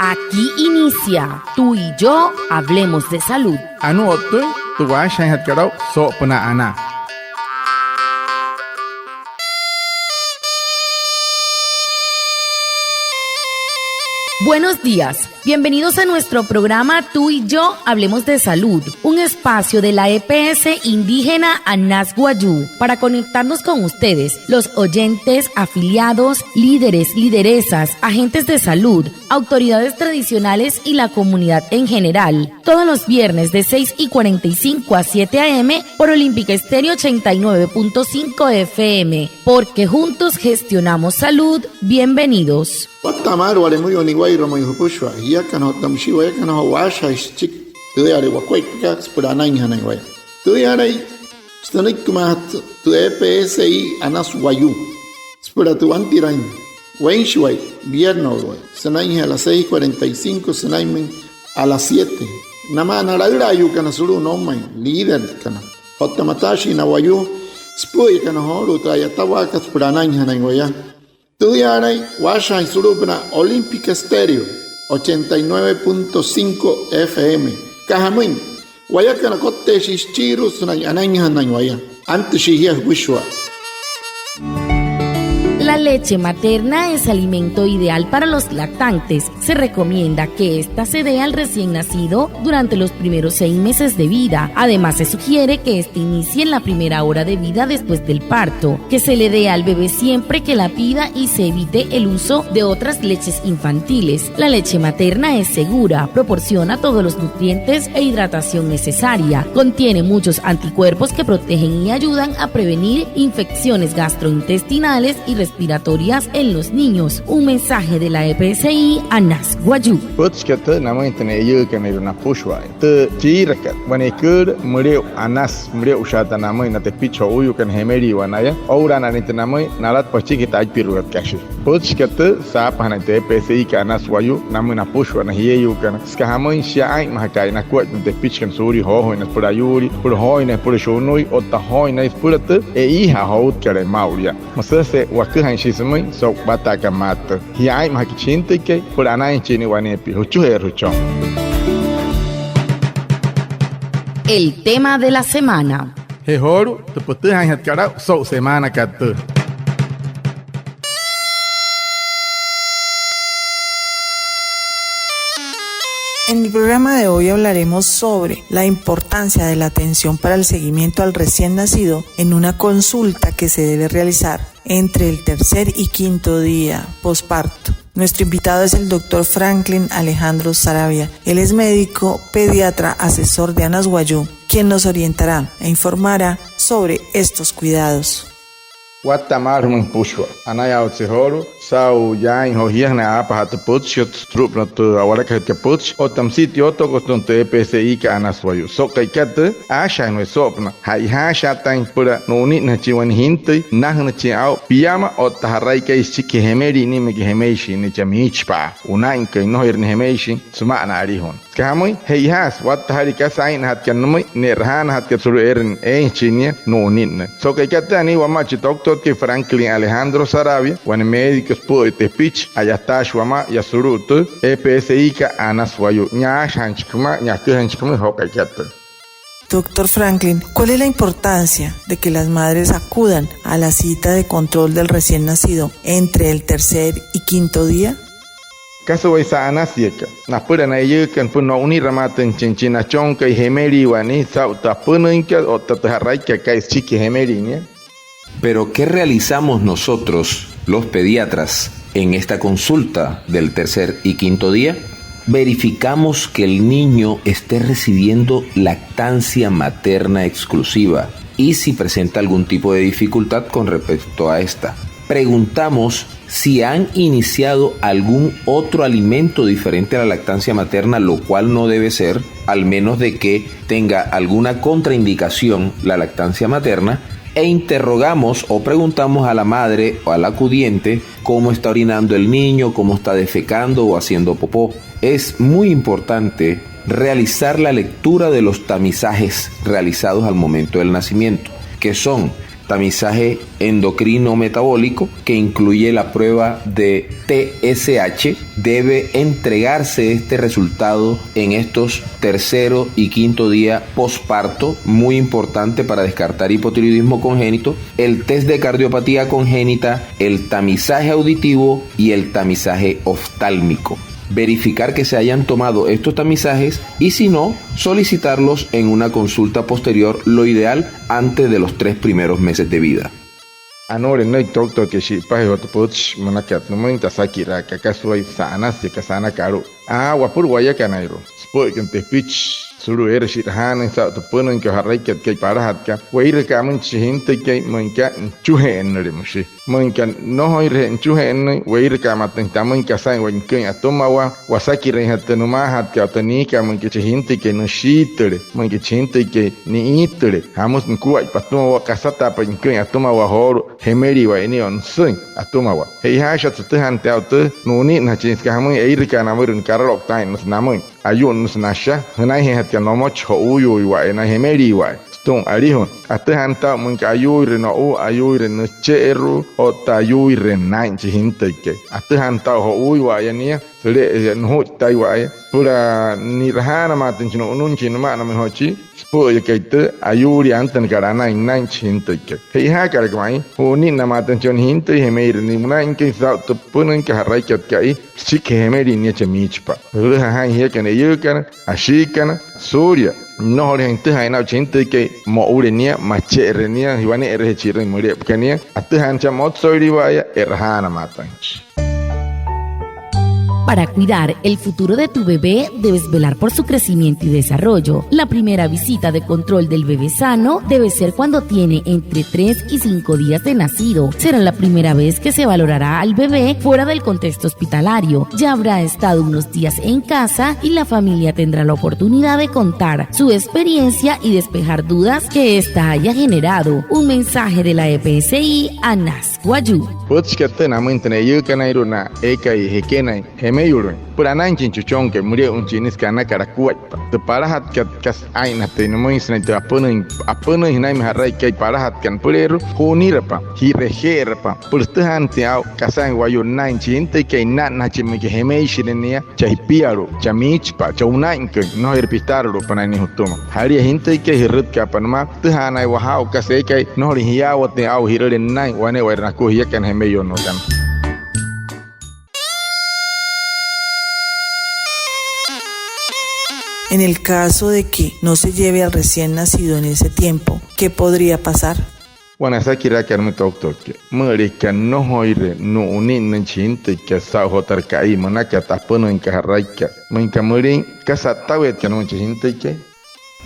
Aquí inicia Tú y yo hablemos de salud. Anu otu tuwa shanhat karau so puna ana. Buenos días, bienvenidos a nuestro programa Tú y yo hablemos de salud, un espacio de la EPS indígena Anas Guayú para conectarnos con ustedes, los oyentes, afiliados, líderes, lideresas, agentes de salud, autoridades tradicionales y la comunidad en general. Todos los viernes de 6:45 a 7 a.m. por Olímpica Estéreo 89.5 FM, porque juntos gestionamos salud. Bienvenidos. Watamar wale muy oniguairo muy hupushwa ya kana tamshiwa ya kana washa chik tuyare wakweka sprana inhana waya tuyare stonik kumat tu EPSI Anas Guayú spura tu antiran wenshway viernes sanai a las 6:45 sanai a las 7 nama narayura yu kana suru no man líder kana hotamatashi na Guayú spuy kana holu trayatawa ka sprana inhana waya Tudiaray, Washa Surupna, Olímpica Estéreo, 89.5 FM. Cajamuin, Guayacana Cote Shichiru, Sunayananya Nanguaya, Antishia Bushua. La leche materna es alimento ideal para los lactantes. Se recomienda que ésta se dé al recién nacido durante los primeros 6 meses de vida. Además, se sugiere que éste inicie en la primera hora de vida después del parto, que se le dé al bebé siempre que la pida y se evite el uso de otras leches infantiles. La leche materna es segura, proporciona todos los nutrientes e hidratación necesaria. Contiene muchos anticuerpos que protegen y ayudan a prevenir infecciones gastrointestinales y respiratorias en los niños. Un mensaje de la EPSI Anas Guayú. Putskata nama intene kan iruna pushwa. Te chirakat wanikur mureu Anas mureu ushata nama inate picho uyu kan hemeri wanaya. Aura nanite nama nalat pachi kita ajpiruat kashi. Putskata sa pana te EPSI ka Anas Guayú nama na pushwa na hiyu kan. Skahamo shai mahakai na kuat te pichkan suri ho na purayuri pur ho na pur shonui otta ho na purate e iha haut kare mauria. Masase wakhan shismui so bataka mata. Hiai mahakichinte ke por anai chini wanepi huchuherucho. El tema de la semana. Hehoru te putu hanhat karau so semana katu. En el programa de hoy hablaremos sobre la importancia de la atención para el seguimiento al recién nacido en una consulta que se debe realizar entre el 3er y 5º día posparto. Nuestro invitado es el Dr. Franklin Alejandro Saravia. Él es médico pediatra asesor de Anas Guayú, quien nos orientará e informará sobre estos cuidados. Watamar mun pushwa. Anaya otsehoru sau yain ho hiana apa hat putch strup na tu awara ka putch o tam sitio to koston te EPSI ka Anas Guayú. So kai kat asha no sopna. Hai ha sha tain pura no ni na chiwan hinte na na chi au piyama o taharai ka ischiki hemeri ni me hemeishi ni chamichpa. Una in kai no ir ni hemeishi suma na arihon. Kamoy hey has wat hari ka sain hat kan no ne rhan hat ka suru erin chinia no ni. So kai kat ani wa machi doctor que Franklin Alejandro Saravia, wan médicos puede te pitch allá shwama ya surutu EPSI ka Anas Guayú nya shanchkuma nya kuhanchkuma hokayata. Doctor Franklin, ¿cuál es la importancia de que las madres acudan a la cita de control del recién nacido entre el 3er y 5º día? Caso waisa Anas yeka na pura na yekan puno uni ramaten chinchina chonka y hemeri wani sauta pununka o tataharraika ka ischiki hemeri nya. Pero, ¿qué realizamos nosotros, los pediatras, en esta consulta del 3er y 5º día? Verificamos que el niño esté recibiendo lactancia materna exclusiva y si presenta algún tipo de dificultad con respecto a esta. Preguntamos si han iniciado algún otro alimento diferente a la lactancia materna, lo cual no debe ser, al menos de que tenga alguna contraindicación la lactancia materna, e interrogamos o preguntamos a la madre o al acudiente cómo está orinando el niño, cómo está defecando o haciendo popó. Es muy importante realizar la lectura de los tamizajes realizados al momento del nacimiento, que son tamizaje endocrino metabólico que incluye la prueba de TSH. Debe entregarse este resultado en estos tercero y quinto día posparto, muy importante para descartar hipotiroidismo congénito, el test de cardiopatía congénita, el tamizaje auditivo y el tamizaje oftálmico. Verificar que se hayan tomado estos tamizajes y si no, solicitarlos en una consulta posterior, lo ideal antes de los 3 primeros meses de vida. Anore no doctor que si pahe otpoch manakat no mointa sakira kakasoi sana se kasana karo. Wapur waya kanairo. Spoke and the pitch suru era shirhan sa to puno que harrai que parahat ka. Weir ka mun chinte que monka chuhe enre mushi. Monka no hoire chuhe en weir ka maten tamon ka sai wen que atomawa wasaki re hatenuma hat ka tani ka mon que chinte que no shitere. Mon que chinte que ni itere. Hamos nkuai patuma kasata pa que atomawa horo. Hemeri wa ini on sing atomawa. Hei ha shat tehan tautu nuni na chins ka hamun eir ka namurun karok tain nos namun. Ayun nos nasha hanai hat ka nomoch ho uyu wa na hemeri wa. Stung arihon atehan ta mun ka ayuire no u ayuire no cheru o ta ayuire nain chinte ke. Atehan ta ho uyu wa yani sele no tai wa pura ni rahana matin chino unun chino ma na hochi spo ye kaite ayuri antan karana nain chinte ke. Hei ha kar mai uni na matin chon hinte hemeri ni munain ke sa to punun ke harai kat kai chik hemeri ni chemichpa. Ha he kan yukan ashikan surya no hore gente haina chinte ke mo urenia macherenia hibani ere chirre muri kania atehan chamot soiri vaya erhana matanch. Para cuidar el futuro de tu bebé, debes velar por su crecimiento y desarrollo. La primera visita de control del bebé sano debe ser cuando tiene entre 3 y 5 días de nacido. Será la primera vez que se valorará al bebé fuera del contexto hospitalario. Ya habrá estado unos días en casa y la familia tendrá la oportunidad de contar su experiencia y despejar dudas que ésta haya generado. Un mensaje de la EPSI a Nasguayú. Meyurun puranan chinchuchon que murió un chinis kana karakuaipa te parahat kas aina te no moisna te apuna hinai harai kai parahat kan puleru hunirapa hireherpa purtahan tiao kasan wayu nain chinte kai na chimi que hemei shirenia chaipiaru chamichpa chaunain que no herpistaru panani hutuma haria hinte que hirut ka panma tehana wahau kasai kai no hiawo te au hiren nai wane werna ku hiakan hemeyo no kan. En el caso de que no se lleve al recién nacido en ese tiempo, ¿qué podría pasar? Bueno, esa quiere que me doctor que murica no hoire no unin chinte que sa hotar kai monaka tapono en carraica monka murin casa tawet que no chinte que.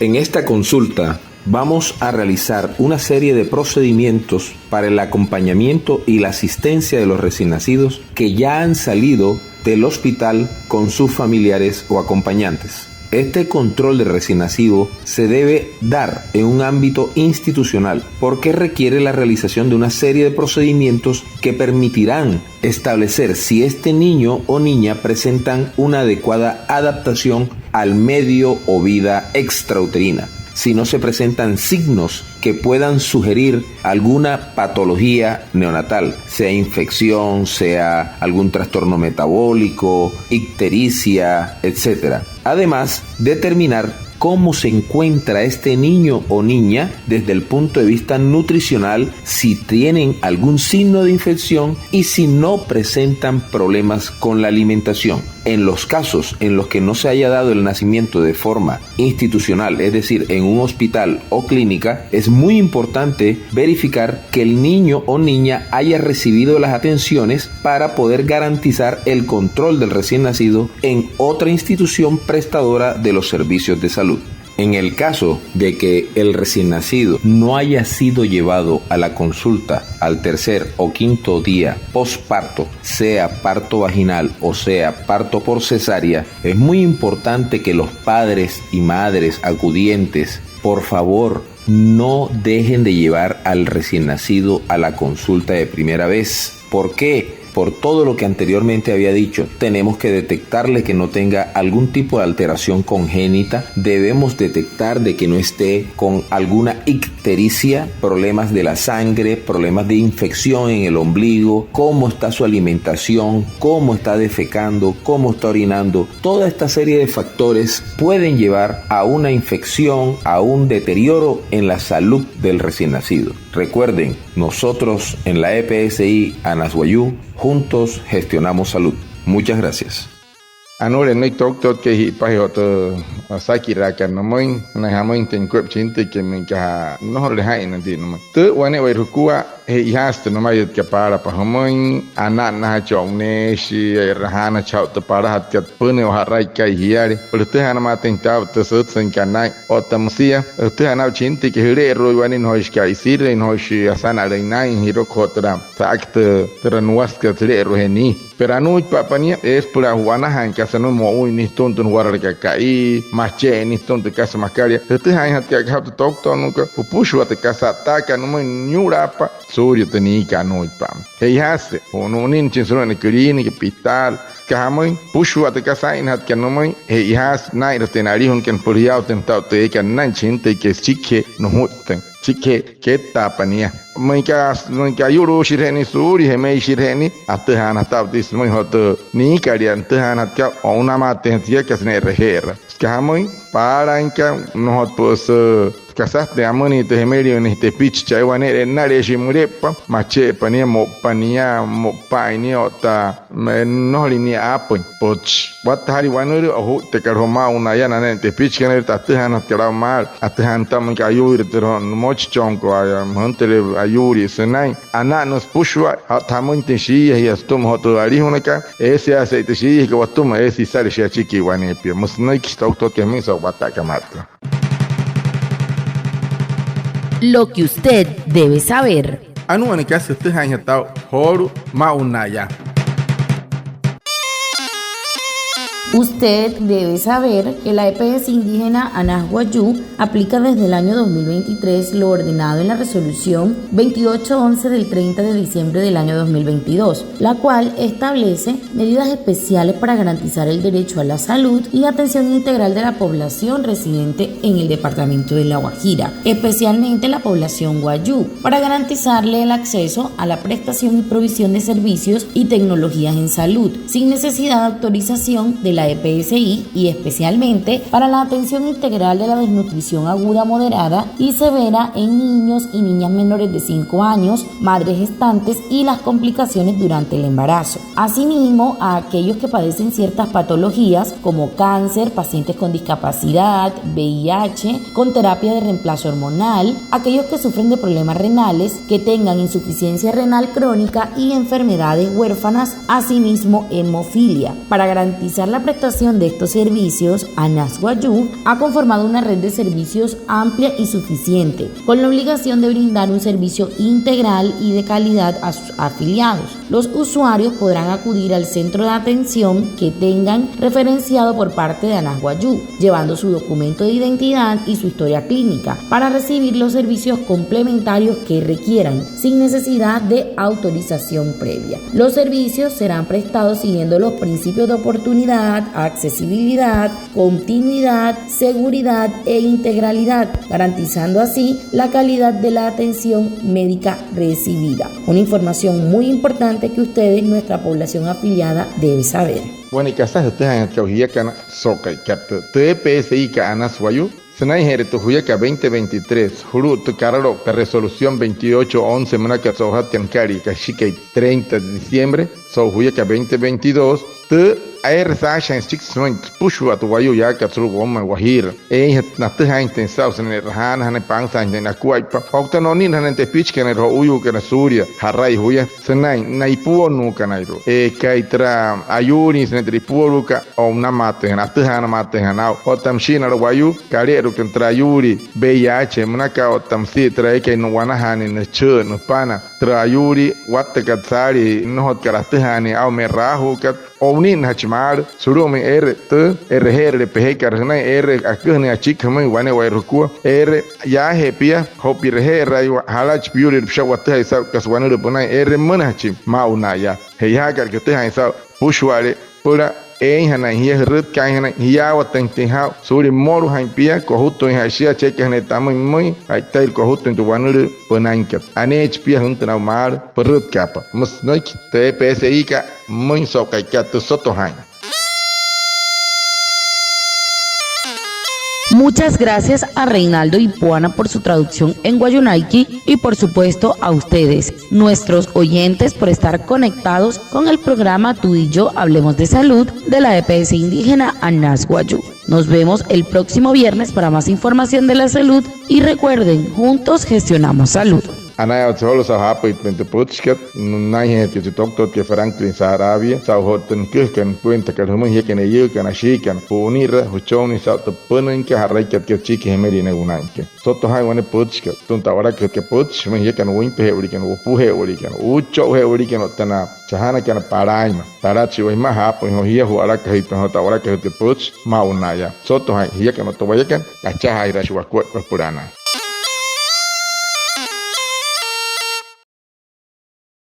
En esta consulta vamos a realizar una serie de procedimientos para el acompañamiento y la asistencia de los recién nacidos que ya han salido del hospital con sus familiares o acompañantes. Este control de recién nacido se debe dar en un ámbito institucional porque requiere la realización de una serie de procedimientos que permitirán establecer si este niño o niña presentan una adecuada adaptación al medio o vida extrauterina. Si no se presentan signos que puedan sugerir alguna patología neonatal, sea infección, sea algún trastorno metabólico, ictericia, etc. Además, determinar cómo se encuentra este niño o niña desde el punto de vista nutricional, si tienen algún signo de infección y si no presentan problemas con la alimentación. En los casos en los que no se haya dado el nacimiento de forma institucional, es decir, en un hospital o clínica, es muy importante verificar que el niño o niña haya recibido las atenciones para poder garantizar el control del recién nacido en otra institución prestadora de los servicios de salud. En el caso de que el recién nacido no haya sido llevado a la consulta al tercer o quinto día posparto, sea parto vaginal o sea parto por cesárea, es muy importante que los padres y madres acudientes, por favor, no dejen de llevar al recién nacido a la consulta de primera vez. ¿Por qué? por todo lo que anteriormente había dicho, tenemos que detectarle que no tenga algún tipo de alteración congénita, debemos detectar de que no esté con alguna ictericia, problemas de la sangre, problemas de infección en el ombligo, cómo está su alimentación, cómo está defecando, cómo está orinando. Toda esta serie de factores pueden llevar a una infección, a un deterioro en la salud del recién nacido. Recuerden, nosotros en la EPSI Anashuayú juntos gestionamos salud. Muchas gracias. Anure no doctor que hipajoto sakira kan nomoin na hamoin ten kwep chinte que me ka no le hain nanti no te wane wai rukua he haste no mai que para pa hamoin ana na chong ne shi rahana chau te para hat kat pune o harai kai hiare pero te hana ma tentava te sut sen kanai o tamsia te hana chinte que re ro wani no is kai sire no shi asana le nai hiro khotra sakte tranuaska tre ro heni pero anu papania es pura huana han que no mo ui ni tonto no guarda que cai mache ni tonto casa mascaria te hai hat que hat doctor nunca puxo at casa ataca no mo nyurapa suryo teni ka no pam he hasse no nin chinsro ne clinic hospital kamoy puxo at casa in hat que no mo he has nai ro tenari hon ken puriao tentao te ka nan chinte que chique no huten chique que tapania Maka yuru shireni suri heme shireni atahan atau dis moi hot ni karian tahan atka ona mate tia kasne rehera kamoy para inka no hot pos kasas de amoni te hemerio ni te pitch chaiwane nare shimurepa mache pania mo paini ota no lini apo poch wat hari wanuru o te karoma una yana ne te pitch kaner tahan atka mal atahan tam ka yuru te moch chonko ay mantere ayuri senai ana nos pushwa hatamun tishi ya stum hoto ali hunaka ese aceite shi que watuma ese sale shi chiki wane pia musnai ki stokto que me so bataka mata. Lo que usted debe saber. Anu ane kasi te hanya tau horu maunaya. Usted debe saber que la EPS indígena Anashuayú aplica desde el año 2023 lo ordenado en la resolución 2811 del 30 de diciembre del año 2022, la cual establece medidas especiales para garantizar el derecho a la salud y atención integral de la población residente en el departamento de La Guajira, especialmente la población Wayú, para garantizarle el acceso a la prestación y provisión de servicios y tecnologías en salud, sin necesidad de autorización de la EPSI y especialmente para la atención integral de la desnutrición aguda, moderada y severa en niños y niñas menores de 5 años, madres gestantes y las complicaciones durante el embarazo. Asimismo, a aquellos que padecen ciertas patologías como cáncer, pacientes con discapacidad, VIH, con terapia de reemplazo hormonal, aquellos que sufren de problemas renales, que tengan insuficiencia renal crónica y enfermedades huérfanas, asimismo hemofilia. Para garantizar la prestación de estos servicios, Anashuayú ha conformado una red de servicios amplia y suficiente, con la obligación de brindar un servicio integral y de calidad a sus afiliados. Los usuarios podrán acudir al centro de atención que tengan referenciado por parte de Anashuayú, llevando su documento de identidad y su historia clínica, para recibir los servicios complementarios que requieran, sin necesidad de autorización previa. Los servicios serán prestados siguiendo los principios de oportunidad, accesibilidad, continuidad, seguridad e integralidad, garantizando así la calidad de la atención médica recibida. Una información muy importante que ustedes, nuestra población afiliada, debe saber. Bueno, y casas ustedes en Tlaujía Cana Soca y Cata TPSI que Anashuayú Senai Jeritu Huyaka 2023 Juru Tucararo resolución 2811 Manaka Sohat Kankari Kashike 30 de diciembre So Huyaka 2022 Air Sasha Sixment Pushu at Wayu Yaka through Woman Wahir. Nataha intensaus in Rahan and Pangsa and Akuaipa. Octanonin and the pitch can Uyu can Suria, Harai Huya, Senai, Naipu no Canairo. Kaitra Ayunis and Tripuruka, O Namate and Atahana Mate and now, Otamshin or Wayu, Kareru can Trayuri, Beyache, Manaka, Otamsi, Trake, no Wanahan in the churn of Pana, Trayuri, what the Katsari, no Karate watihani au merahu kat ounin hachmar surumi RG PG karna akuni achikhamai wane wairukua ya hepia hopi rehe rayu halach piuri pshawatha isa kaswana rupuna manachi maunaya heya karkete haisa pushwale pura hana hiya rut kaihana hiya watente ha suri moru haipia kohuto hashia chekehne tamu muy aitail kohuto tuwanuru punankat anech pia huntana mar perut kapa musnoik TPSI ka muy sokaikat soto hain. Muchas gracias a Reinaldo y Puana por su traducción en Guayunaiki y por supuesto a ustedes, nuestros oyentes, por estar conectados con el programa Tú y Yo Hablemos de Salud de la EPS indígena Anas Guayú. Nos vemos el próximo viernes para más información de la salud y recuerden, juntos gestionamos salud. Anaya otsolo sa hapa itmente putskat nai het ke doktor ke Franklin sa Arabia sa hoten kuhkan puenta kal humo heken yukan ashikan punira huchoni sa to punen ke haraikat ke chiki hemeri ne unanke soto hai wane putskat tunta ora ke puts me heken wimpe urikan upuhe urikan ucho he urikan tana chahana kana paraima tarachi we ma hapa ho hia hu ara ke hito ta ora ke puts ma unaya soto hai heken to vayakan acha hai ra shwa ko purana.